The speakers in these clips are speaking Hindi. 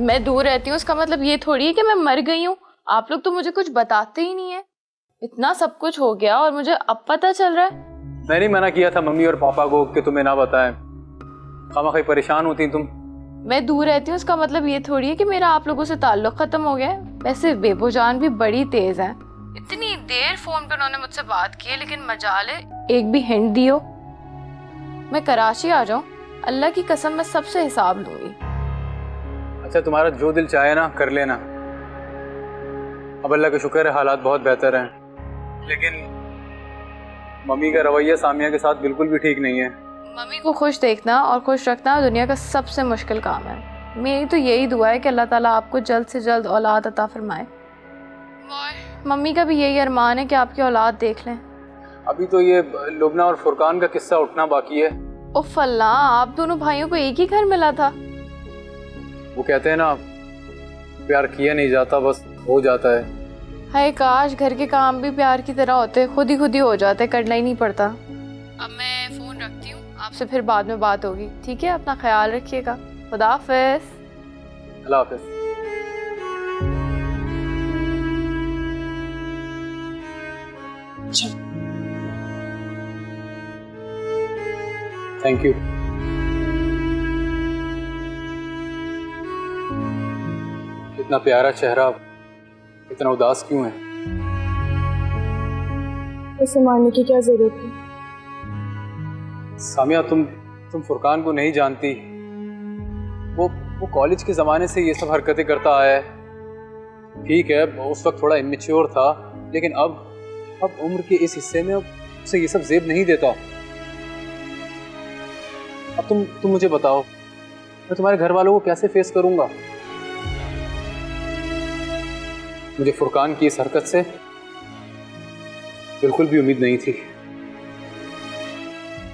मैं दूर रहती हूँ उसका मतलब ये थोड़ी है कि मैं मर गई हूँ। आप लोग तो मुझे कुछ बताते ही नहीं है। इतना सब कुछ हो गया और मुझे अब पता चल रहा है। मैंने मना किया था मम्मी और पापा को कि तुम्हें ना बताएं, खामख़ा परेशान होती तुम। मैं दूर रहती हूँ उसका मतलब ये थोड़ी है कि मेरा आप लोगों से ताल्लुक खत्म हो गया है। वैसे बेबोजान भी बड़ी तेज है। इतनी देर फोन पे उन्होंने मुझसे बात की है, लेकिन मजाले एक भी हिंट दियो। मैं कराची आ जाऊँ, अल्लाह की कसम मैं सबसे हिसाब लूंगी। अच्छा, तुम्हारा जो दिल चाहे ना कर लेना। अब अल्लाह का शुक्र है हालात बहुत बेहतर हैं, लेकिन मम्मी का रवैया सामिया के साथ बिल्कुल भी ठीक नहीं है। मम्मी को खुश देखना और खुश रखना दुनिया का सबसे मुश्किल काम है। मेरी तो यही दुआ है कि अल्लाह ताला आपको जल्द से जल्द औलाद अता फरमाए। मम्मी का भी यही अरमान है कि आपकी औलाद देख लें। अभी तो ये लुबना और फुरकान का किस्सा उठना बाकी है। उफ अल्लाह, आप दोनों भाइयों को एक ही घर मिला था। वो कहते हैं ना, प्यार किया नहीं जाता, बस हो जाता है। हाय काश घर के काम भी प्यार की तरह होते, खुद ही हो जाते, करना ही नहीं पड़ता। अब मैं फोन रखती हूँ, आपसे फिर बाद में बात होगी, ठीक है? अपना ख्याल रखिएगा। खुदा हाफिज। अल्लाह हाफिज। Thank you. इतना प्यारा चेहरा इतना उदास क्यों है? उसे मारने की क्या जरूरत है? सामिया, तुम फुरकान को नहीं जानती। वो कॉलेज के ज़माने से ये सब हरकतें करता आया है। ठीक है, उस वक्त थोड़ा इमेच्योर था, लेकिन अब उम्र के इस हिस्से में उसे ये सब ज़ेब नहीं देता। अब तुम मुझे बताओ, मैं तुम्हारे घर वालों को कैसे फेस करूंगा? मुझे फुरकान की इस हरकत से बिल्कुल भी उम्मीद नहीं थी।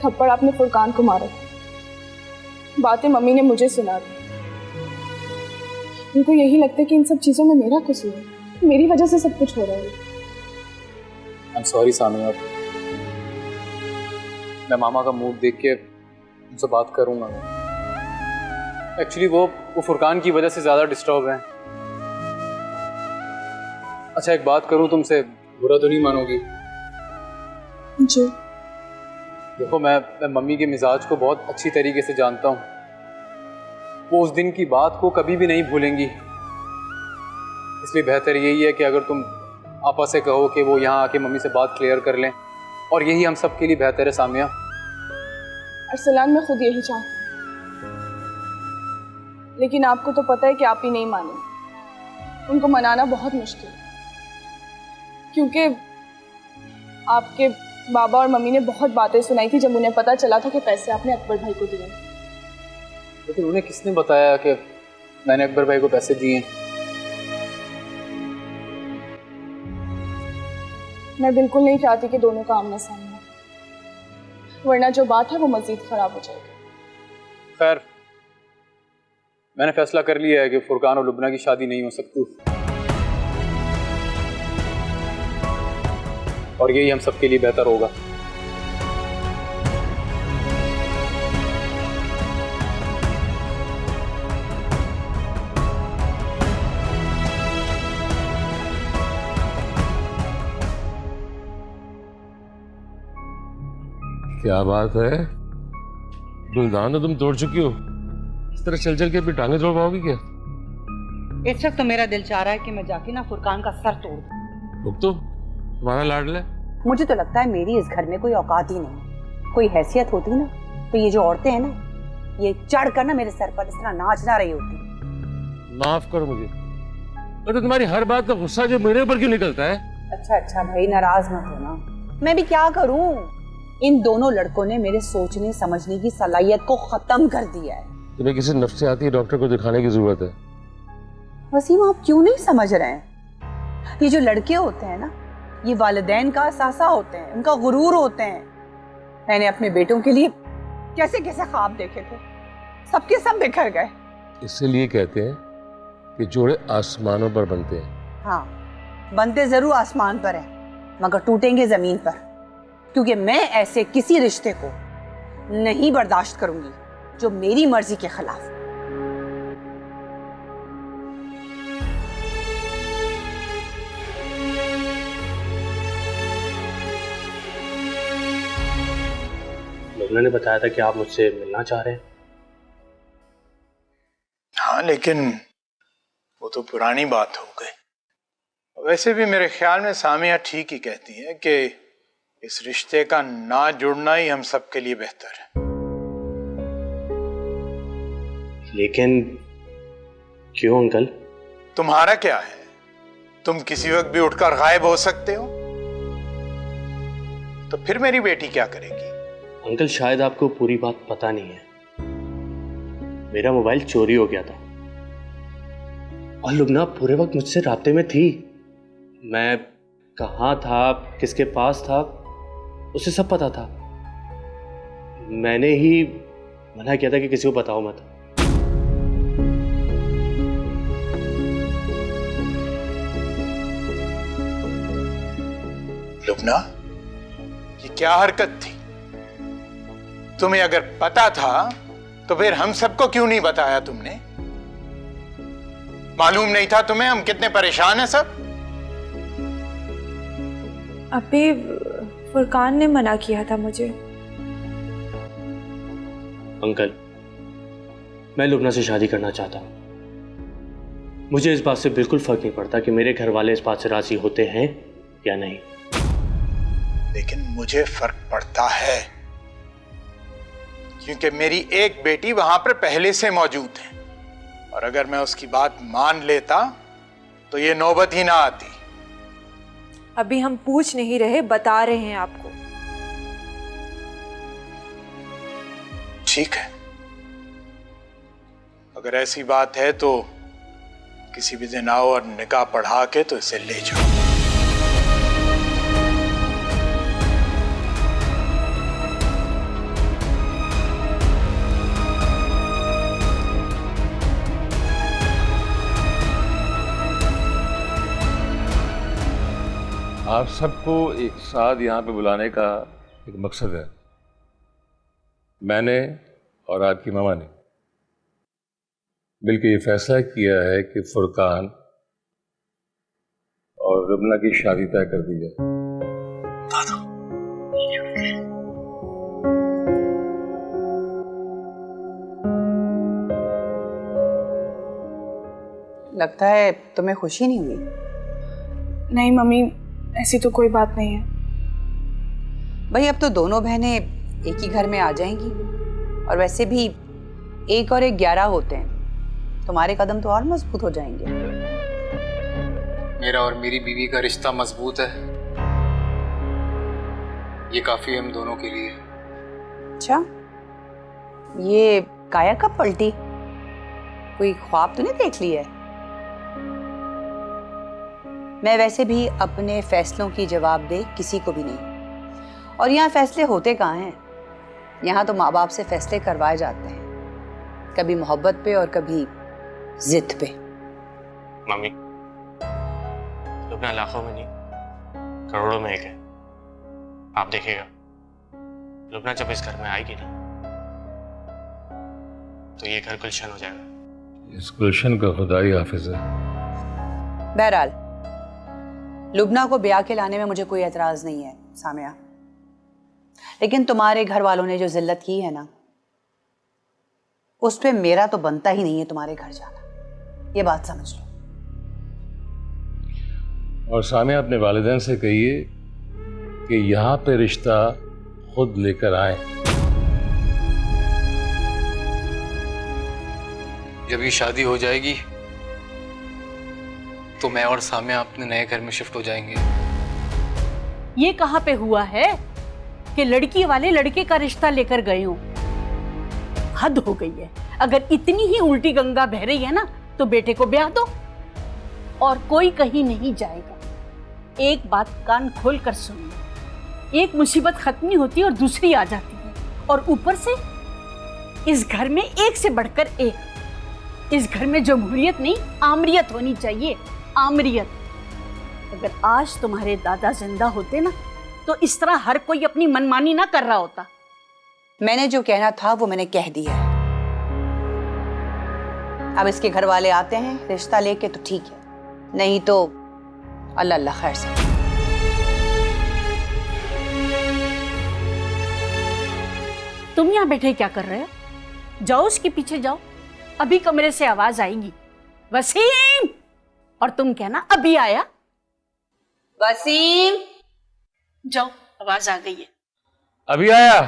थप्पड़ आपने फुरकान को मारा, बातें मम्मी ने मुझे सुना दी। उनको यही लगता है कि इन सब चीजों में मेरा कसूर है, मेरी वजह से सब कुछ हो रहा है। I'm sorry सामिया, मैं मामा का मूड देख के उनसे बात करूंगा। एक्चुअली वो फुरकान की वजह से ज्यादा डिस्टर्ब है। अच्छा, एक बात करूं तुमसे, बुरा तो नहीं मानोगी? जी। देखो, मैं मम्मी के मिजाज को बहुत अच्छी तरीके से जानता हूँ। वो उस दिन की बात को कभी भी नहीं भूलेंगी। इसलिए बेहतर यही है कि अगर तुम आपा से कहो कि वो यहाँ आके मम्मी से बात क्लियर कर लें, और यही हम सब के लिए बेहतर है सामिया। अरसलान, मैं खुद यही चाहती हूँ, लेकिन आपको तो पता है कि आप ही नहीं माने। उनको मनाना बहुत मुश्किल है, क्योंकि आपके बाबा और मम्मी ने बहुत बातें सुनाई थी जब उन्हें पता चला था कि पैसे आपने अकबर भाई को दिए। लेकिन उन्हें किसने बताया कि मैंने अकबर भाई को पैसे दिए? मैं बिल्कुल नहीं चाहती कि दोनों का आमना सामना, वरना जो बात है वो मजीद खराब हो जाएगी। खैर, मैंने फैसला कर लिया है कि फुरकान और लुबना की शादी नहीं हो सकती, और यही हम सबके लिए बेहतर होगा। क्या बात है, गुलदान तुम तोड़ चुकी हो। इस तरह चल चल के भी टांगे तोड़ पाओगी क्या? इस वक्त तो मेरा दिल चाह रहा है कि मैं जाके ना फुरकान का सर तोड़ दूं। रुक तो, तुम्हारा लाडला। मुझे तो लगता है मेरी इस घर में कोई औकात ही नहीं। कोई हैसियत होती ना तो ये जो औरतें हैं ना, ये चढ़ कर ना मेरे सर पर इस तरह नाच ना रही होती। माफ करो मुझे, तो तुम्हारी हर बात का गुस्सा जो मेरे ऊपर क्यों निकलता है? अच्छा भाई, नाराज मत होना। मैं भी क्या करूं, इन दोनों लड़कों ने मेरे सोचने समझने की सलाहियत को खत्म कर दिया है। तुम्हें किसी नफ्सियाती डॉक्टर को दिखाने की जरूरत है। वसीम, आप क्यों नहीं समझ रहे हैं? ये जो लड़के होते हैं ना, ये वालिदैन का असासा होते हैं, उनका गुरूर होते हैं। मैंने अपने बेटों के लिए कैसे कैसे ख्वाब देखे थे, सबके सब बिखर गए। इसीलिए कहते हैं कि जोड़े आसमानों पर बनते हैं। हाँ, बनते जरूर आसमान पर हैं, मगर टूटेंगे जमीन पर, क्योंकि मैं ऐसे किसी रिश्ते को नहीं बर्दाश्त करूंगी जो मेरी मर्जी के खिलाफ। उन्होंने बताया था कि आप मुझसे मिलना चाह रहे हैं। हाँ, लेकिन वो तो पुरानी बात हो गई। वैसे भी मेरे ख्याल में सामिया ठीक ही कहती है कि इस रिश्ते का ना जुड़ना ही हम सबके लिए बेहतर है। लेकिन क्यों अंकल? तुम्हारा क्या है? तुम किसी वक्त भी उठकर गायब हो सकते हो, तो फिर मेरी बेटी क्या करेगी? अंकल, शायद आपको पूरी बात पता नहीं है। मेरा मोबाइल चोरी हो गया था और लुबना पूरे वक्त मुझसे राब्ते में थी। मैं कहाँ था, किसके पास था, उसे सब पता था। मैंने ही मना किया था कि किसी को बताओ मत। लुबना, ये क्या हरकत थी? तुम्हें अगर पता था तो फिर हम सबको क्यों नहीं बताया तुमने? मालूम नहीं था तुम्हें हम कितने परेशान हैं सब? अभी फुरकान ने मना किया था मुझे। अंकल, मैं लुबना से शादी करना चाहता हूं। मुझे इस बात से बिल्कुल फर्क नहीं पड़ता कि मेरे घर वाले इस बात से राजी होते हैं या नहीं। लेकिन मुझे फर्क पड़ता है, क्योंकि मेरी एक बेटी वहां पर पहले से मौजूद है, और अगर मैं उसकी बात मान लेता तो ये नौबत ही ना आती। अभी हम पूछ नहीं रहे, बता रहे हैं आपको। ठीक है, अगर ऐसी बात है तो किसी भी दिन आओ और निकाह पढ़ा के तो इसे ले जाओ। आप सबको एक साथ यहाँ पे बुलाने का एक मकसद है। मैंने और आपकी मामा ने मिलकर ये फैसला किया है कि फुरकान और रुबना की शादी तय कर दी जाए। लगता है तुम्हें खुशी नहीं हुई। नहीं मम्मी, ऐसी तो कोई बात नहीं है। भाई अब तो दोनों बहनें एक ही घर में आ जाएंगी, और वैसे भी 1 और 1 11 होते हैं। तुम्हारे कदम तो और मजबूत हो जाएंगे। मेरा और मेरी बीवी का रिश्ता मजबूत है, ये काफी हम दोनों के लिए। अच्छा, ये काया कब पलटी? कोई ख्वाब तो नहीं देख लिया है? मैं वैसे भी अपने फैसलों की जवाबदेह किसी को भी नहीं। और यहाँ फैसले होते कहाँ हैं? यहाँ तो माँ बाप से फैसले करवाए जाते हैं, कभी मोहब्बत पे और कभी जिद पे। मम्मी, लुबना लाखों में नहीं करोड़ों में एक है। आप देखिएगा, लुबना जब इस घर में आएगी ना तो ये घर गुलशन हो जाएगा। इस गुलशन का खुदा ही हाफिज है। बहरहाल लुबना को ब्याह के लाने में मुझे कोई एतराज नहीं है सामिया, लेकिन तुम्हारे घर वालों ने जो जिल्लत की है ना, उस पे मेरा तो बनता ही नहीं है तुम्हारे घर जाना। ये बात समझ लो। और सामिया, अपने वालिदैन से कहिए कि यहाँ पे रिश्ता खुद लेकर आए। जब ये शादी हो जाएगी तो मैं और सामिया अपने नए घर में शिफ्ट हो जाएंगे। ये कहाँ पे हुआ है कि लड़की वाले लड़के का रिश्ता लेकर गए हो? हद हो गई है। अगर इतनी ही उल्टी गंगा बह रही है ना तो बेटे को ब्याह दो, और कोई कहीं नहीं जाएगा। एक बात कान खोल कर सुन लो, एक मुसीबत खत्म नहीं होती और दूसरी आ जाती है, और ऊपर से इस घर में एक से बढ़कर एक। इस घर में जमहूरियत नहीं, आमरियत होनी चाहिए, आमरियत। अगर आज तुम्हारे दादा जिंदा होते ना तो इस तरह हर कोई अपनी मनमानी ना कर रहा होता। मैंने जो कहना था वो मैंने कह दिया है। अब इसके घर वाले आते हैं रिश्ता लेके तो ठीक है, नहीं तो अल्लाह अल्लाह खैर से। तुम यहाँ बैठे क्या कर रहे हो? जाओ उसके पीछे जाओ, अभी कमरे से आवाज आएगी, वसीम, और तुम कहना अभी आया। वसीम, जाओ, आवाज आ गई है। अभी आया।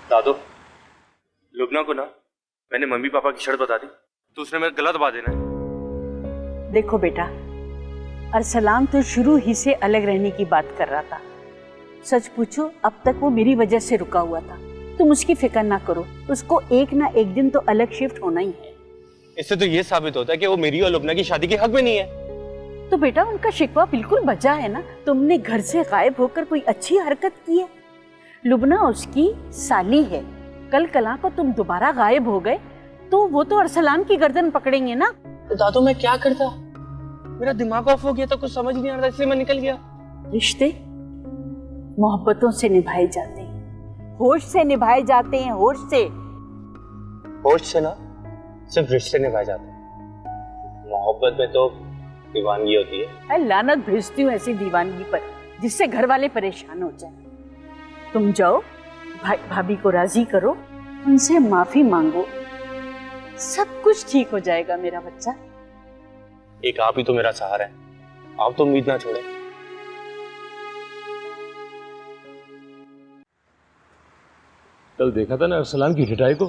दादो, लुबना को ना मैंने मम्मी पापा की शर्त बता दी तो उसने मेरा गला दबा देना है। देखो बेटा, अरसलान तो शुरू ही से अलग रहने की बात कर रहा था। सच पूछो, अब तक वो मेरी वजह से रुका हुआ था। तुम उसकी फिक्र ना करो, उसको एक ना एक दिन तो अलग शिफ्ट होना ही है। इससे तो ये साबित होता है कि वो मेरी और लुबना की शादी के हक में नहीं है। तो बेटा, उनका शिकवा बिल्कुल बजा है ना। तुमने घर से गायब होकर कोई अच्छी हरकत की है? लुबना उसकी साली है। कल कला को तुम दोबारा गायब हो गए तो वो तो अरसलान की गर्दन पकड़ेंगे ना। तो दादो, मैं क्या करता? मेरा दिमाग ऑफ हो गया था, कुछ समझ नहीं आ रहा, इसलिए मैं निकल गया। रिश्ते मोहब्बतों से निभाए जाते हैं, होश से निभाए जाते हैं, होश से। होश से ना, सिर्फ रिश्ते निभाए जाते हैं। मोहब्बत में तो दीवानगी होती है। मैं लानत भेजती हूँ ऐसी दीवानगी पर जिससे घर वाले परेशान हो जाए। तुम जाओ, भाई भाभी को राजी करो, उनसे माफी मांगो, सब कुछ ठीक हो जाएगा मेरा बच्चा। एक आप ही तो मेरा सहारा है, आप तो उम्मीद ना छोड़े। कल देखा था ना अरसलान की ढिठाई को,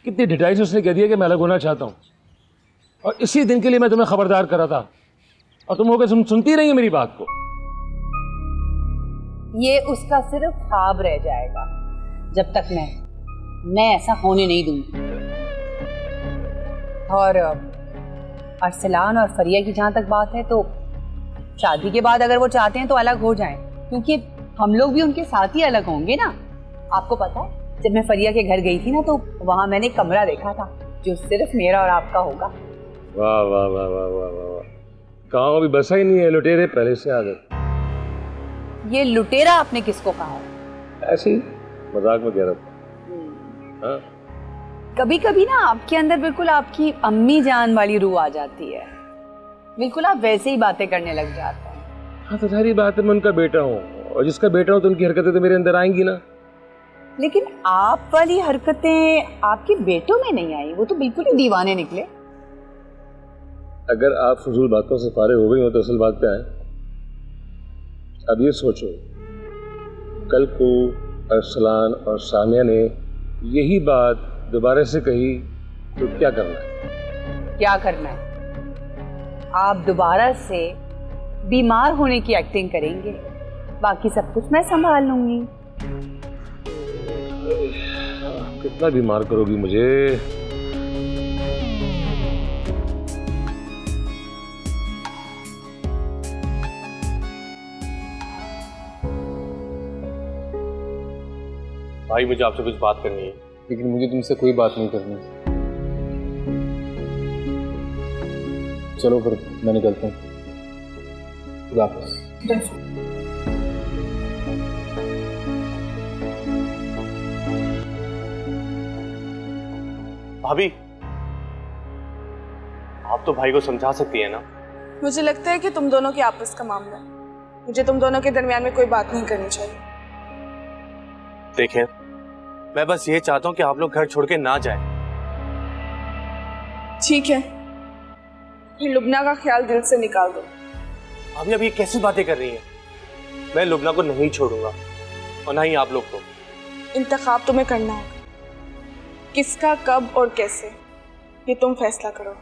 कितनी ढिठाई से उसने कह दिया कि मैं अलग होना चाहता हूँ, और इसी दिन के लिए मैं तुम्हें खबरदार करा था और तुम हो गए सुनती रही हो मेरी बात को। ये उसका सिर्फ ख्वाब रह जाएगा जब तक मैं ऐसा होने नहीं दूंगी। और अरसलान और फरिया की जहाँ तक बात है, तो शादी के बाद अगर वो चाहते हैं तो अलग हो जाएं, क्योंकि हम लोग भी उनके साथ ही अलग होंगे ना। आपको पता है, जब मैं फरिया के घर गई थी ना, तो वहाँ मैंने एक कमरा देखा था जो सिर्फ मेरा और आपका होगा। वाह वाह वाह वाह वाह वाह, गाँव अभी बसा ही नहीं है, लुटेरे पहले से आ गए। ये लुटेरा आपने किसको कहा है? ऐसे ही मजाक में कह रहा था। हाँ? कभी कभी ना आपके अंदर बिल्कुल आपकी अम्मी जान वाली रूह आ जाती है, बिल्कुल आप वैसे ही बातें करने लग जाते हैं। हाँ तो सारी बात है, मैं उनका बेटा हूँ, और जिसका बेटा हूँ तो उनकी हरकतें तो मेरे अंदर आएंगी ना। लेकिन आप वाली हरकतें आपके बेटों में नहीं आई, वो तो बिल्कुल ही दीवाने निकले। अगर आप फजूल बातों से फारिग हो गई हो तो असल बात पे आए। अब ये सोचो, कल को अरसलान और सामिया ने यही बात दोबारा से कही तो क्या करना है? क्या करना है? आप दोबारा से बीमार होने की एक्टिंग करेंगे, बाकी सब कुछ मैं संभाल लूंगी। कितना बीमार करोगी मुझे? भाई, मुझे आपसे कुछ बात करनी है। लेकिन मुझे तुमसे कोई बात नहीं करनी। चलो फिर मैं निकलता हूँ। खुदा हाफिज़। भाभी, आप तो भाई को समझा सकती है ना? मुझे लगता है कि तुम दोनों के आपस का मामला है, मुझे तुम दोनों के दरमियान में कोई बात नहीं करनी चाहिए। देखें, मैं बस ये चाहता हूँ कि आप लोग घर छोड़ के ना जाएं। ठीक है, फिर लुबना का ख्याल दिल से निकाल दो। भाभी, अब ये कैसी बातें कर रही हैं? मैं लुबना को नहीं छोड़ूंगा, और ना ही आप लोग को। इंतखाब तुम्हें करना होगा, किसका, कब और कैसे, ये तुम फैसला करो।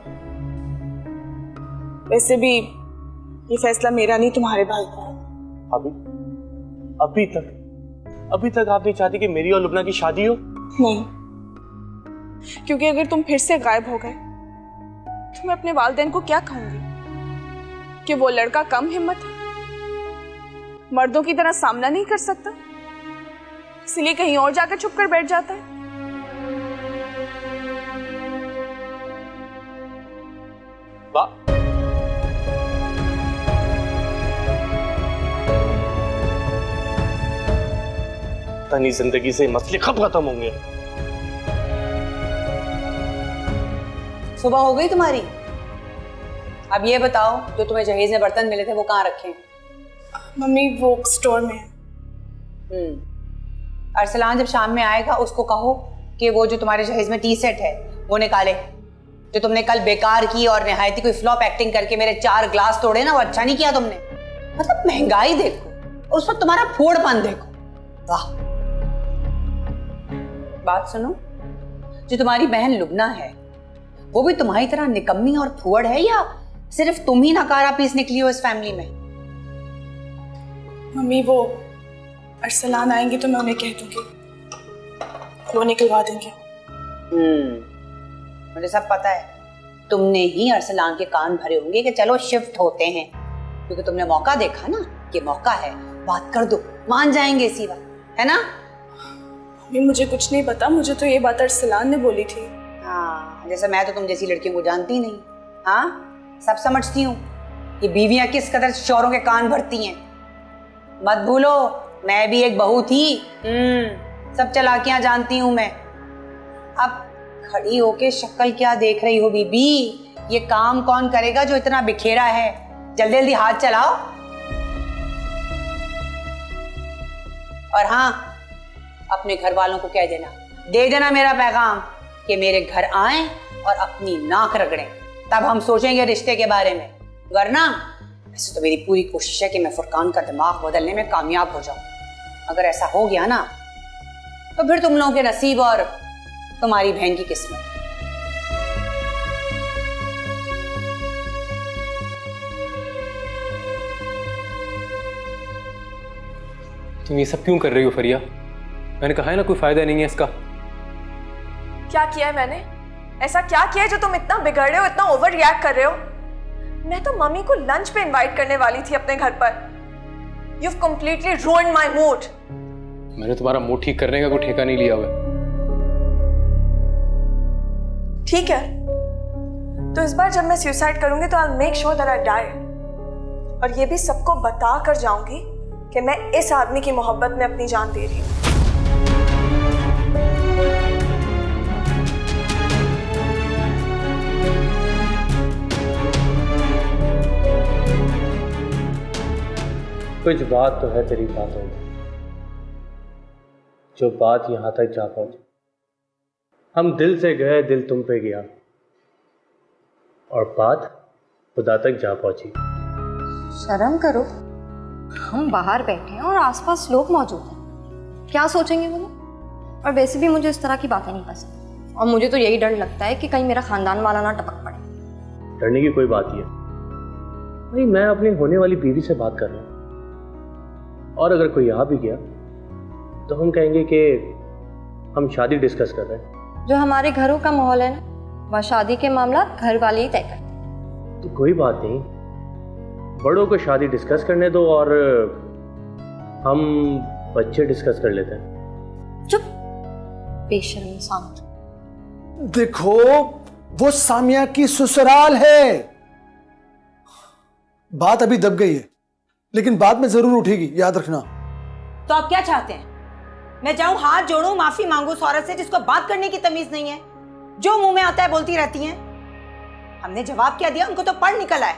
वैसे भी ये फैसला मेरा नहीं, तुम्हारे भाई का है। अभी तक आप नहीं चाहती कि मेरी और लुबना की शादी हो? नहीं, क्योंकि अगर तुम फिर से गायब हो गए तो मैं अपने वालिदैन को क्या कहूंगी कि वो लड़का कम हिम्मत है, मर्दों की तरह सामना नहीं कर सकता, इसलिए कहीं और जाकर छुप कर बैठ जाता है। तनी जिंदगी से मसले कब खत्म होंगे? सुबह हो गई तुम्हारी? अब ये बताओ, जो तुम्हें जहेज में बर्तन मिले थे वो कहाँ रखे हैं? मम्मी वो स्टोर में है। अरसलान जब शाम में आएगा उसको कहो कि वो जो तुम्हारे जहेज में टी सेट है वो निकाले, जो तुमने कल बेकार की और निहायती कोई फ्लॉप एक्टिंग करके मेरे 4 ग्लास तोड़े ना, वो अच्छा नहीं किया तुमने। मतलब महंगाई देखो, उस पर तुम्हारा फोड़पन देखो। वाह। बात सुनो, जो तुम्हारी बहन लुबना है वो भी तुम्हारी तरह निकम्मी और फुअड़ है, या सिर्फ तुम ही नकारा पीस निकली हो इस फैमिली में? मम्मी वो अरसलान आएंगे तो मैं उन्हें कह दूंगी, वो निकलवा देंगे। मुझे सब पता है, तुमने ही अरसलान के कान भरे होंगे कि चलो शिफ्ट होते हैं, क्योंकि तुमने मौका देखा ना, ये मौका है, बात कर दो, मान जाएंगे इसी वक्त, है ना? मम्मी मुझे कुछ नहीं पता, मुझे तो ये बात अरसलान ने बोली थी। हाँ, जैसे मैं तो तुम जैसी लड़कियों को जानती नहीं। हाँ, सब समझती हूँ ये बीवियां किस कदर शौहरों के कान भरती हैं। मत भूलो, मैं भी एक बहू थी। सब चालाकियां जानती हूँ मैं। अब खड़ी होके शक्ल क्या देख रही हो बीबी? ये काम कौन करेगा जो इतना बिखेरा है? जल्दी जल्दी हाथ चलाओ। और हाँ, अपने घर वालों को कह देना, दे देना मेरा पैगाम कि मेरे घर आएं और अपनी नाक रगड़ें, तब हम सोचेंगे रिश्ते के बारे में। वरना वैसे तो मेरी पूरी कोशिश है कि मैं फुरकान का दिमाग बदलने में कामयाब हो जाऊं। अगर ऐसा हो गया ना तो फिर तुम लोगों के नसीब और तुम्हारी बहन की किस्मत। तुम ये सब क्यों कर रही हो फरिया? मैंने कहा है ना कोई फायदा नहीं है इसका। क्या किया है मैंने? ऐसा क्या किया है जो तुम इतना बिगड़ रहे हो, इतना ओवर रिएक्ट कर रहे हो? मैं तो मम्मी को लंच पे इनवाइट करने वाली थी अपने घर पर। You've completely ruined my mood. मैंने तुम्हारा मूड ठीक करने का कोई ठेका नहीं लिया हुआ है। ठीक है, तो इस बार जब मैं सुसाइड करूंगी तो I'll make sure that I die. और ये भी सबको बता कर जाऊंगी कि मैं इस आदमी की मोहब्बत में अपनी जान दे रही हूँ। कुछ बात तो है तेरी बातों में, जो बात यहां तक जा पहुंची। हम दिल से गए, दिल तुम पे गया, और बात खुदा तक जा पहुंची। शर्म करो, हम बाहर बैठे हैं और आसपास लोग मौजूद हैं, क्या सोचेंगे वो लोग? और वैसे भी मुझे इस तरह की बातें नहीं पसंद, और मुझे तो यही डर लगता है कि कहीं मेरा खानदान वाला ना टपक पड़े। डरने की कोई बात नहीं है भाई, मैं अपनी होने वाली बीवी से बात कर रहा हूँ, और अगर कोई आ भी गया तो हम कहेंगे कि हम शादी डिस्कस कर रहे हैं। जो हमारे घरों का माहौल है ना, वह शादी के मामला घर वाले ही तय करते। तो कोई बात नहीं, बड़ों को शादी डिस्कस करने दो और हम बच्चे डिस्कस कर लेते हैं। चुप, बेशर्म इंसान। देखो, वो सामिया की ससुराल है। बात अभी दब गई है, लेकिन बाद में जरूर उठेगी, याद रखना। तो आप क्या चाहते हैं? मैं जाऊं हाथ जोड़ूं, माफी मांगू उस औरत से जिसको बात करने की तमीज नहीं है, जो मुंह में आता है बोलती रहती हैं? हमने जवाब क्या दिया, उनको तो पढ़ निकल आए,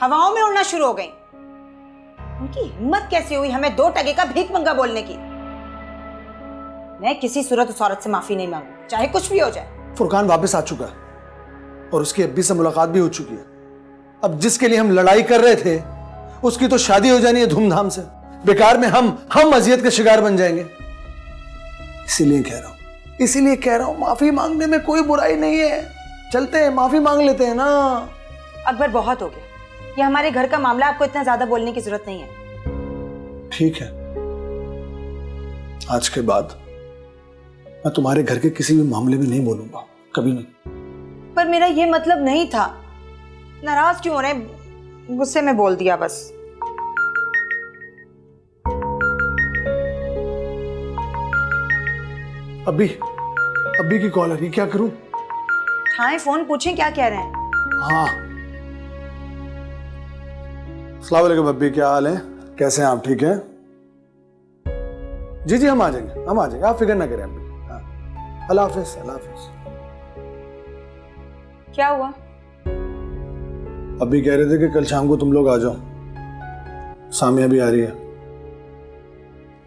हवाओं में उड़ना शुरू हो गई। उनकी हिम्मत कैसे हुई हमें 2 टके का भीख मंगा बोलने की? मैं किसी सूरत उस औरत से माफी नहीं मांगू, चाहे कुछ भी हो जाए। फुरकान वापस आ चुका है और उसकी अब्बी से मुलाकात भी हो चुकी है। अब जिसके लिए हम लड़ाई कर रहे थे उसकी तो शादी हो जानी है धूमधाम से। बेकार में हम अजियत के शिकार बन जाएंगे। इसीलिए कह रहा हूं माफी मांगने में कोई बुराई नहीं है। चलते हैं, माफी मांग लेते हैं ना। अकबर, बहुत हो गया, ये हमारे घर का मामला, आपको इतना ज्यादा बोलने की जरूरत नहीं है। ठीक है, आज के बाद मैं तुम्हारे घर के किसी भी मामले में नहीं बोलूंगा, कभी नहीं। पर मेरा ये मतलब नहीं था। नाराज क्यों हो रहे हैं? गुस्से में बोल दिया बस। अब्बी की कॉल आ रही, क्या करूं? हाँ, फोन पूछें क्या कह रहे हैं। हाँ, अस्सलाम वालेकुम अब्बी, क्या हाल है? कैसे हैं आप? ठीक है जी, हम आ जाएंगे, आप फिक्र ना करें अब्बी। हाँ, अल्लाह हाफिज। क्या हुआ? अभी कह रहे थे कि कल शाम को तुम लोग आ जाओ, सामिया भी आ रही है,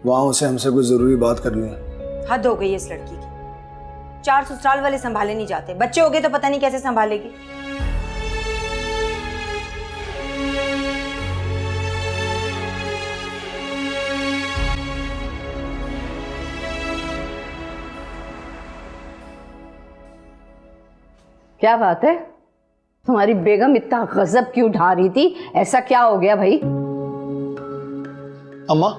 वहां उसे हमसे कुछ जरूरी बात करनी है। हद हो गई है इस लड़की की। 4 ससुराल वाले संभाले नहीं जाते, बच्चे हो गए तो पता नहीं कैसे संभालेगी। क्या बात है, तुम्हारी बेगम इतना गजब क्यों ढा रही थी? ऐसा क्या हो गया भाई? अम्मा,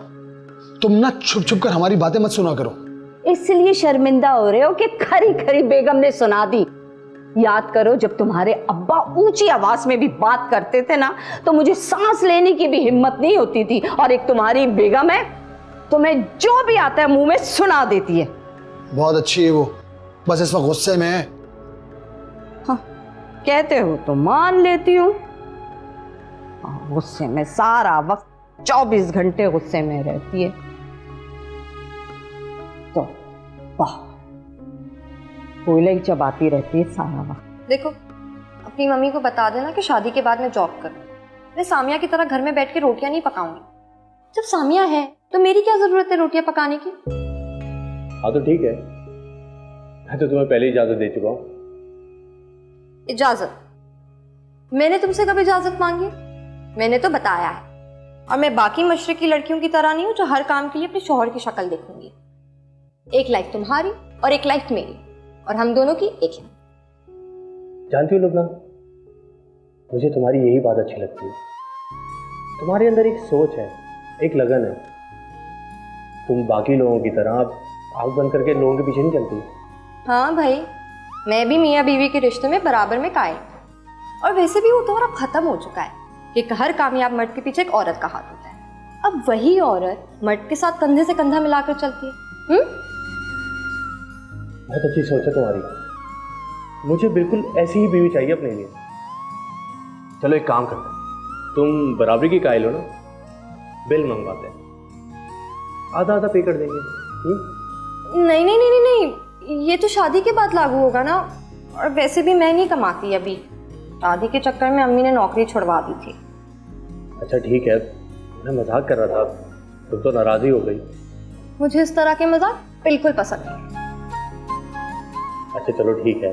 तुम ना छुप छुप कर हमारी बातें मत सुना करो। इसलिए शर्मिंदा हो रहे हो कि खरी खरी बेगम ने सुना दी। याद करो, जब तुम्हारे अब्बा ऊंची आवाज में भी बात करते थे ना, तो मुझे सांस लेने की भी हिम्मत नहीं होती थी। और एक तुम्हारी बेगम है, तुम्हें जो भी आता है मुंह में सुना देती है। बहुत अच्छी है वो, बस इस वक्त गुस्से में है। हाँ, कहते हो तो मान लेती हूँ। गुस्से में सारा वक्त 24 घंटे गुस्से में रहती है। तो वाह, कोयला ही चबाती रहती है सारा वक्त। देखो, अपनी मम्मी को बता देना कि शादी के बाद मैं जॉब करूँ। मैं सामिया की तरह घर में बैठ के रोटियां नहीं पकाऊंगी। जब सामिया है तो मेरी क्या जरूरत है रोटियां पकाने की? हाँ तो ठीक है, मैं तो तुम्हें पहले ही इजाजत दे चुका हूँ। इजाजत? मैंने तुमसे कब इजाजत मांगी? मैंने तो बताया है। और मैं बाकी मशरकी लड़कियों की तरह नहीं हूं जो हर काम के लिए अपने शौहर की शक्ल देखूंगी। एक लाइफ तुम्हारी और एक लाइफ मेरी, और हम दोनों की एक है। जानती हो लुबना, मुझे तुम्हारी यही बात अच्छी लगती है। तुम्हारे अंदर एक सोच है, एक लगन है। तुम बाकी लोगों की तरह आग बंद करके लोगों के पीछे नहीं चलती। हाँ भाई, मैं भी मियाँ बीवी के रिश्ते में बराबर में कायम। और वैसे भी वो दौर अब खत्म हो चुका है कि हर कामयाब मर्द के पीछे एक औरत का हाथ होता है। अब वही औरत मर्द के साथ कंधे से कंधा मिलाकर चलती है। बहुत अच्छी सोच है तुम्हारी। मुझे बिल्कुल ऐसी ही बीवी चाहिए अपने लिए। चलो एक काम करते हैं, तुम बराबरी की कायल हो ना, बिल मंगवाते हैं, आधा आधा पे कर देंगे। नहीं नहीं नहीं नहीं, ये तो शादी के बाद लागू होगा ना। और वैसे भी मैं नहीं कमाती अभी, शादी के चक्कर में अम्मी ने नौकरी छुड़वा दी थी। अच्छा ठीक है, मैं मजाक कर रहा था, तुम तो नाराज ही हो गई। मुझे इस तरह के मजाक बिल्कुल पसंद नहीं। अच्छा चलो ठीक है,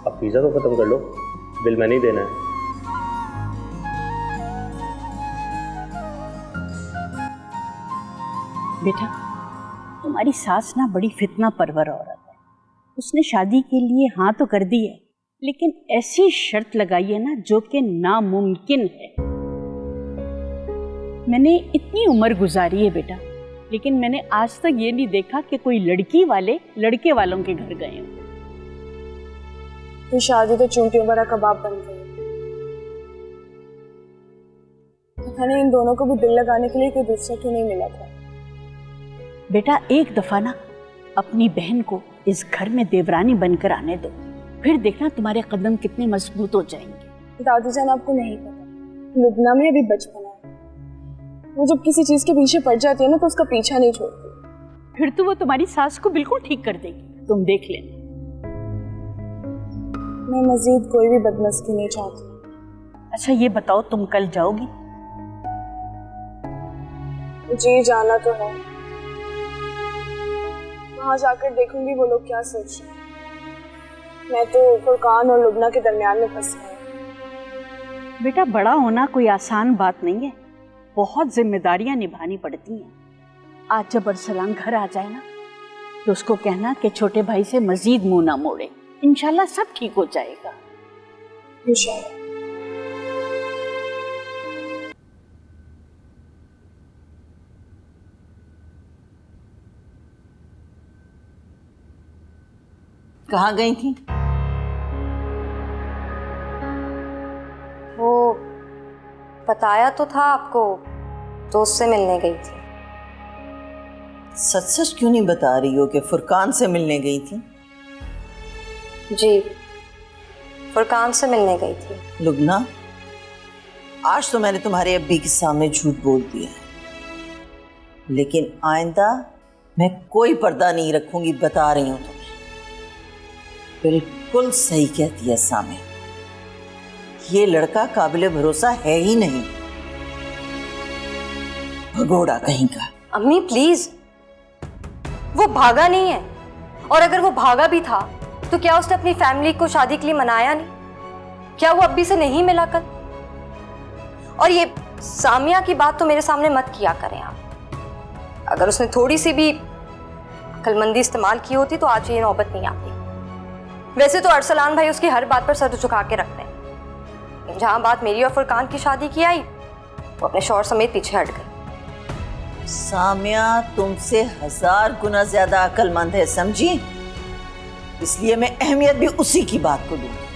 अब पिज्जा तो खत्म कर लो, बिल मैंने ही देना है। बेटा, तुम्हारी सास ना बड़ी फितना परवर औरत है। उसने शादी के लिए हाँ तो कर दी है, लेकिन ऐसी शर्त लगाई है ना जो कि नामुमकिन है। मैंने इतनी उम्र गुजारी है बेटा, लेकिन मैंने आज तक ये नहीं देखा कि कोई लड़की वाले लड़के वालों के घर गए हों। ये शादी तो चूंटियों भरा कबाब बन गई। पता नहीं इन दोनों को भी दिल लगाने के लिए कोई दूसरा क्यों नहीं मिला था। बेटा, एक दफा ना अपनी बहन को इस घर में देवरानी बनकर आने दो, फिर देखना तुम्हारे कदम कितने मजबूत हो जाएंगे। दादी जान, आपको नहीं पता, लुबना में अभी बचपना है। वो जब किसी चीज के पीछे पड़ जाती है ना, तो उसका पीछा नहीं छोड़ती। फिर तो वो तुम्हारी सास को बिल्कुल ठीक कर देगी, तुम देख लेना। मैं मजीद कोई भी बदमस्ती नहीं चाहती। अच्छा ये बताओ, तुम कल जाओगी? जी जाना तो है, वहां जाकर देखूंगी वो लोग क्या सोच रहे हैं। मैं तो फुरकान और लुबना के दरमियान में फंस गई। बेटा, बड़ा होना कोई आसान बात नहीं है, बहुत जिम्मेदारियां निभानी पड़ती हैं। आज जब अरसलान घर आ जाए ना, तो उसको कहना कि छोटे भाई से मजीद मुंह ना मोड़े, इंशाल्लाह सब ठीक हो जाएगा। इंशाल्लाह। कहाँ गई थी? वो बताया तो था आपको, दोस्त से मिलने गई थी। सच सच क्यों नहीं बता रही हो कि फुरकान से मिलने गई थी? जी, फुरकान से मिलने गई थी। लुबना, आज तो मैंने तुम्हारे अब्बी के सामने झूठ बोल दिया है, लेकिन आइंदा मैं कोई पर्दा नहीं रखूंगी, बता रही हूं तुम्हें। बिल्कुल सही कहती है सामे, ये लड़का काबिले भरोसा है ही नहीं, भगोड़ा कहीं का। अम्मी प्लीज, वो भागा नहीं है, और अगर वो भागा भी था तो क्या उसने अपनी फैमिली को शादी के लिए मनाया नहीं? क्या वो अब्बी से नहीं मिला कल? और ये सामिया की बात तो मेरे सामने मत किया करें आप। अगर उसने थोड़ी सी भी अक्लमंदी इस्तेमाल की होती तो आज ये नौबत नहीं आती। वैसे तो अरसलान भाई उसकी हर बात पर सर झुका के रखते हैं। जहां बात मेरी और फुरकान की शादी की आई, वो अपने शौहर समेत पीछे हट गए। सामिया तुमसे 1000 गुना ज्यादा अक्लमंद है, समझी? इसलिए मैं अहमियत भी उसी की बात को दूंगी।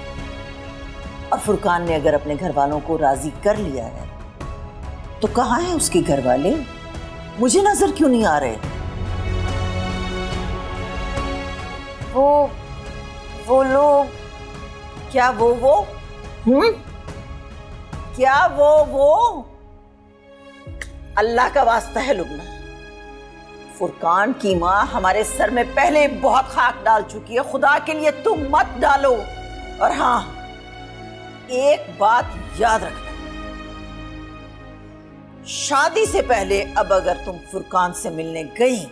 और फुरकान ने अगर अपने घर वालों को राजी कर लिया है तो कहाँ है उसके घर वाले? मुझे नजर क्यों नहीं आ रहे? वो लोग क्या वो? क्या वो? अल्लाह का वास्ता है लुबना, फुरकान की माँ हमारे सर में पहले बहुत खाक डाल चुकी है, खुदा के लिए तुम मत डालो। और हाँ, एक बात याद रखना, शादी से पहले अब अगर तुम फुरकान से मिलने गई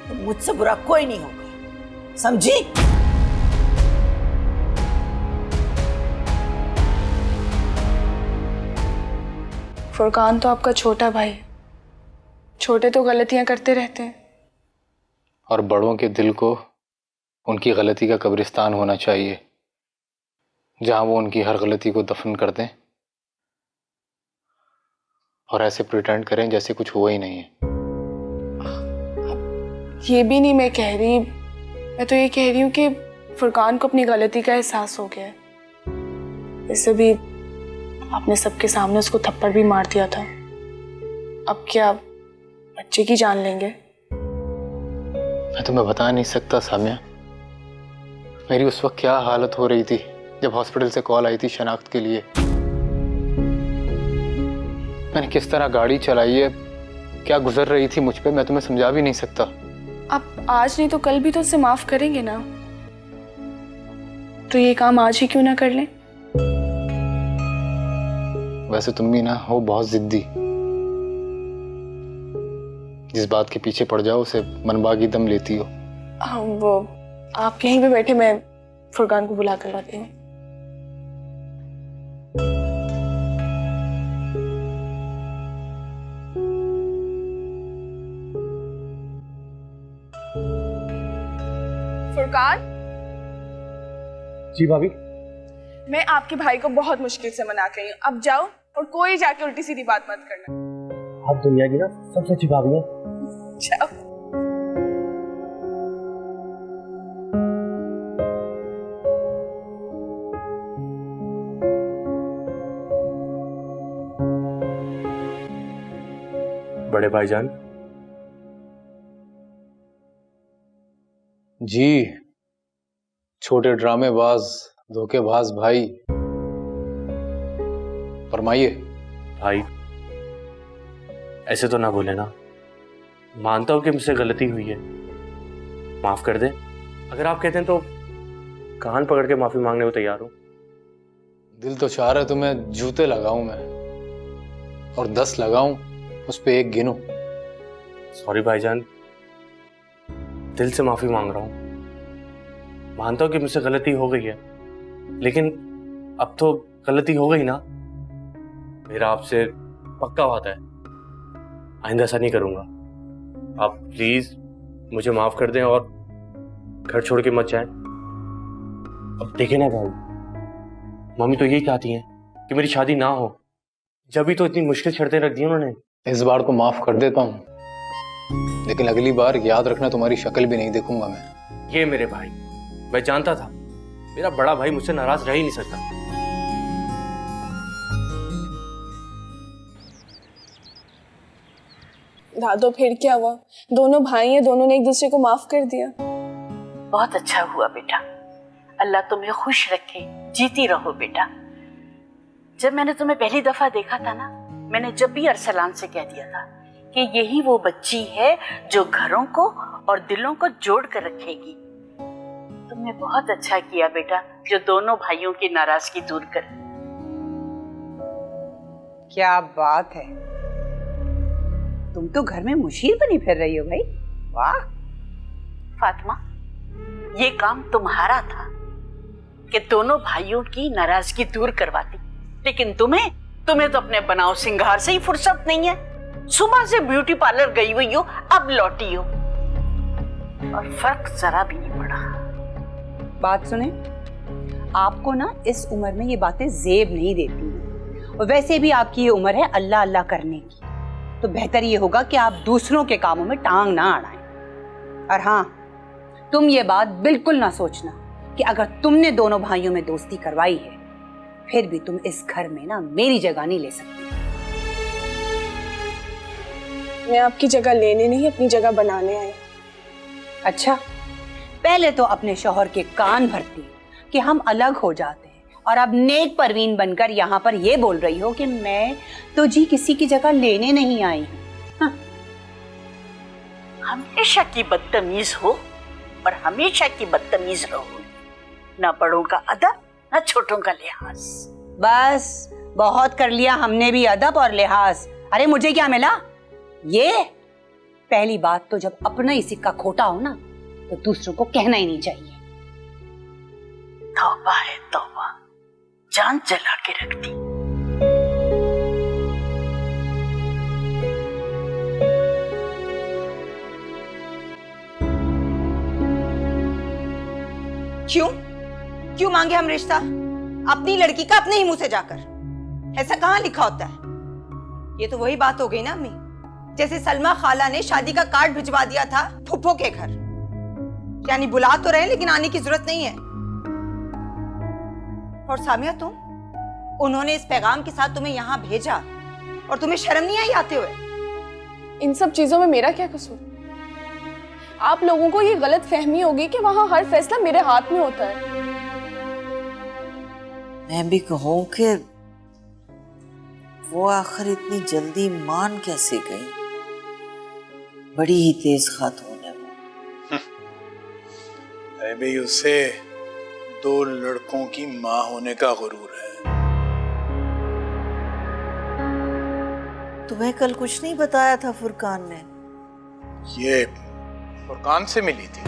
तो मुझसे बुरा कोई नहीं होगा, समझी? फुरकान तो आपका छोटा भाई, छोटे तो गलतियां करते रहते हैं। और बड़ों के दिल को उनकी गलती का कब्रिस्तान होना चाहिए, जहां वो उनकी हर गलती को दफन कर दें और ऐसे प्रिटेंड करें जैसे कुछ हुआ ही नहीं है। ये भी नहीं मैं कह रही, मैं तो ये कह रही हूँ कि फुरकान को अपनी गलती का एहसास हो गया है। वैसे भी आपने सबके सामने उसको थप्पड़ भी मार दिया था, अब क्या बच्चे की जान लेंगे? मैं तुम्हें बता नहीं सकता सामिया, मेरी उस वक्त क्या हालत हो रही थी जब हॉस्पिटल से कॉल आई थी शनाख्त के लिए। मैंने किस तरह गाड़ी चलाई है, क्या गुजर रही थी मुझ पे, मैं तुम्हें समझा भी नहीं सकता। आप आज नहीं तो कल भी तो उससे माफ करेंगे ना, तो ये काम आज ही क्यों ना कर लें? वैसे तुम भी ना हो बहुत जिद्दी, जिस बात के पीछे पड़ जाओ उसे मनबागी दम लेती हो। वो आप यहीं पे बैठे, मैं फुरकान को बुला कर लाती हूँ। फुरकान जी भाभी। मैं आपके भाई को बहुत मुश्किल से मना के आई हूँ, अब जाओ और कोई जाके उल्टी सीधी बात मत करना। आप दुनिया की ना सबसे अच्छी भाभी हैं। जाओ। बड़े भाईजान जी, छोटे ड्रामेबाज धोखेबाज भाई, फरमाइए। भाई ऐसे तो ना बोले ना, मानता हूं कि मुझसे गलती हुई है, माफ कर दें। अगर आप कहते हैं तो कान पकड़ के माफी मांगने को तैयार हूं। दिल तो चाह रहा है तुम्हें जूते लगाऊं मैं, और 10 लगाऊं, उस पे 1 गिनूं। सॉरी भाईजान, दिल से माफी मांग रहा हूं। मानता हूं कि मुझसे गलती हो गई है, लेकिन अब तो गलती हो गई ना। मेरा आपसे पक्का वादा है, आइंदा ऐसा नहीं करूंगा। आप प्लीज मुझे माफ कर दें और घर छोड़ के मत जाएं। अब देखें ना भाई, मम्मी तो यही चाहती हैं कि मेरी शादी ना हो, जब भी तो इतनी मुश्किल शर्तें रख दी उन्होंने। इस बार को माफ कर देता हूँ, लेकिन अगली बार याद रखना तुम्हारी शक्ल भी नहीं देखूंगा मैं। ये मेरे भाई, मैं जानता था मेरा बड़ा भाई मुझसे नाराज रह ही नहीं सकता। दादो फिर क्या हुआ, दोनों भाई हैं, दोनों ने एक दूसरे को माफ कर दिया। बहुत अच्छा हुआ बेटा, अल्लाह तुम्हें खुश रखे, जीती रहो बेटा। जब मैंने तुम्हें पहली दफा देखा था ना, मैंने जब भी अरसलान से कह दिया था कि यही वो बच्ची है जो घरों को और दिलों को जोड़ कर रखेगी। तुम तुमने बहुत अच्छा किया बेटा, जो दोनों भाइयों की नाराजगी दूर कर। क्या बात है, तुम तो घर में मुशीर बनी फिर रही हो भाई। वाह फातिमा, ये काम तुम्हारा था कि दोनों भाइयों की नाराजगी दूर करवाती, लेकिन तुम्हें तो अपने बनाव सिंगार से ही फुर्सत नहीं है। सुबह से ब्यूटी पार्लर गई हुई हो, अब लौटी हो और फर्क जरा भी नहीं पड़ा। बात सुने, आपको ना इस उम्र में ये बातें जेब नहीं देती, और वैसे भी आपकी ये उम्र है अल्लाह अल्लाह करने की, तो बेहतर ये होगा कि आप दूसरों के कामों में टांग ना अड़ाएं। और हाँ, तुम ये बात बिल्कुल ना सोचना कि अगर तुमने दोनों भाइयों में दोस्ती करवाई है, फिर भी तुम इस घर में ना मेरी जगह नहीं ले सकती। मैं आपकी जगह लेने नहीं, अपनी जगह बनाने आई। अच्छा, पहले तो अपने शौहर के कान भरती कि हम अलग हो जाते हैं, और अब नेक परवीन बनकर यहाँ पर ये बोल रही हो कि मैं तो जी किसी की जगह लेने नहीं आई हूँ। हाँ। हमेशा की बदतमीज हो और हमेशा की बदतमीज रहो, ना बड़ों का अदब ना छोटों का लिहाज। बस बहुत कर लिया हमने भी अदब और लिहाज। अरे मुझे क्या मिला? ये पहली बात तो जब अपना ही सिक्का खोटा हो ना, तो दूसरों को कहना ही नहीं चाहिए। तौबा है तौबा, जान जला के रख दी। क्यों मांगे हम रिश्ता? अपनी लड़की का अपने ही मुंह से जाकर। ऐसा कहाँ लिखा होता है? ये तो वही बात हो गई ना अम्मी, जैसे सलमा खाला ने शादी का कार्ड भिजवा दिया था फुप्पो के घर। यानी बुला तो रहे लेकिन आने की जरूरत नहीं है। और सामिया, उन्होंने इस पैगाम के साथ तुम्हें यहाँ भेजा और तुम्हें शर्म नहीं आई आते हुए? इन सब चीजों में मेरा क्या कसूर? आप लोगों को ये गलत फहमी होगी कि वहां हर फैसला मेरे हाथ में होता है। मैं भी कहूं कि वो आखिर इतनी जल्दी मान कैसे गई? बड़ी ही तेज खातून है वो। अरे भाई, उसे 2 लड़कों की माँ होने का गुरूर है। तुम्हें कल कुछ नहीं बताया था फुरकान ने? ये फुरकान से मिली थी।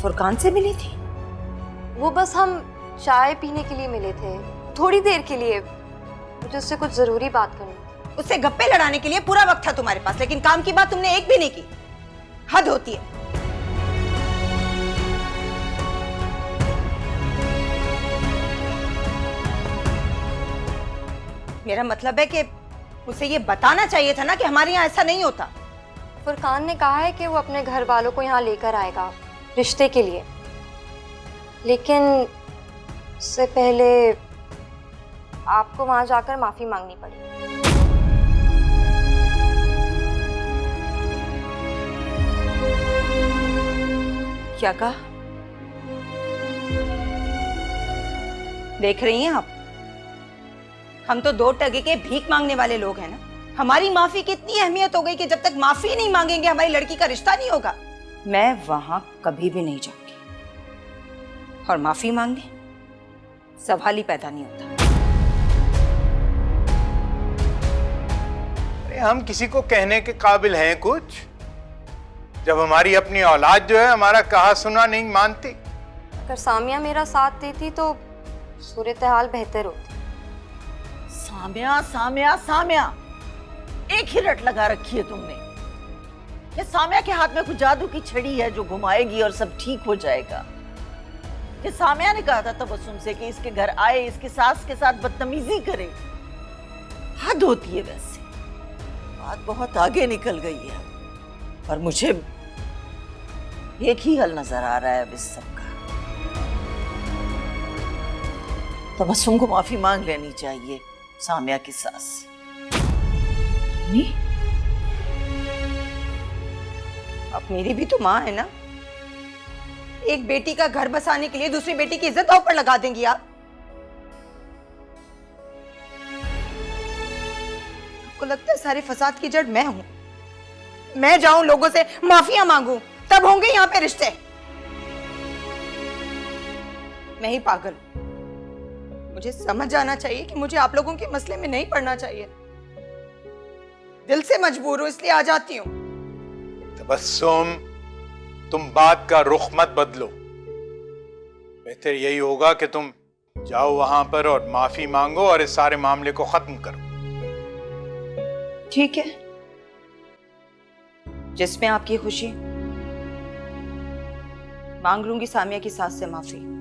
फुरकान से मिली थी? वो बस हम चाय पीने के लिए मिले थे, थोड़ी देर के लिए। मुझे उससे कुछ जरूरी बात करनी थी। उससे गप्पे लड़ाने के लिए पूरा वक्त था तुम्हारे पास, लेकिन काम की बात तुमने एक भी नहीं की। हद होती है। मेरा मतलब है कि उसे ये बताना चाहिए था ना कि हमारे यहाँ ऐसा नहीं होता। फुरकान ने कहा है कि वो अपने घर वालों को यहाँ लेकर आएगा रिश्ते के लिए, लेकिन उससे पहले आपको वहां जाकर माफी मांगनी पड़ी। क्या कहा? देख रही हैं आप, हम तो 2 टके के भीख मांगने वाले लोग हैं ना। हमारी माफी की इतनी अहमियत हो गई कि जब तक माफी नहीं मांगेंगे हमारी लड़की का रिश्ता नहीं होगा। मैं वहां कभी भी नहीं जाऊंगी, और माफी मांगने सवाल ही पैदा नहीं होता। अरे हम किसी को कहने के काबिल हैं कुछ, जब हमारी अपनी औलाद जो है हमारा कहा सुना नहीं मानती? अगर सामिया मेरा साथ देती तो सूरत हाल बेहतर होती। सामिया सामिया सामिया, एक ही रट लगा रखी है तुमने। ये सामिया के हाथ में कुछ जादू की छड़ी है जो घुमाएगी और सब ठीक हो जाएगा। ये सामिया ने कहा था तबस्सुम से कि इसके घर आए, इसके सास के साथ बदतमीजी करे। हद होती है वैसे। बात बहुत आगे निकल गई है, और मुझे एक ही हल नजर आ रहा है अब इस सब का। तबस्सुम को माफी मांग लेनी चाहिए सामिया की सास से। अब मेरी भी तो माँ है ना। एक बेटी का घर बसाने के लिए दूसरी बेटी की इज्जत दांव पर लगा देंगी आप? आपको लगता है सारे फसाद की जड़ मैं हूं? मैं जाऊं लोगों से माफिया मांगूं, तब होंगे यहाँ पे रिश्ते। मैं ही पागल हूं। मुझे समझ आना चाहिए कि मुझे आप लोगों के मसले में नहीं पड़ना चाहिए। दिल से मजबूर हूं इसलिए आ जाती हूँ। तबस्सुम, तुम बात का रुख मत बदलो। बेहतर यही होगा कि तुम जाओ वहां पर और माफी मांगो और इस सारे मामले को खत्म करो। ठीक है, जिसमें आपकी खुशी। मांग लूंगी सामिया की सास से माफी।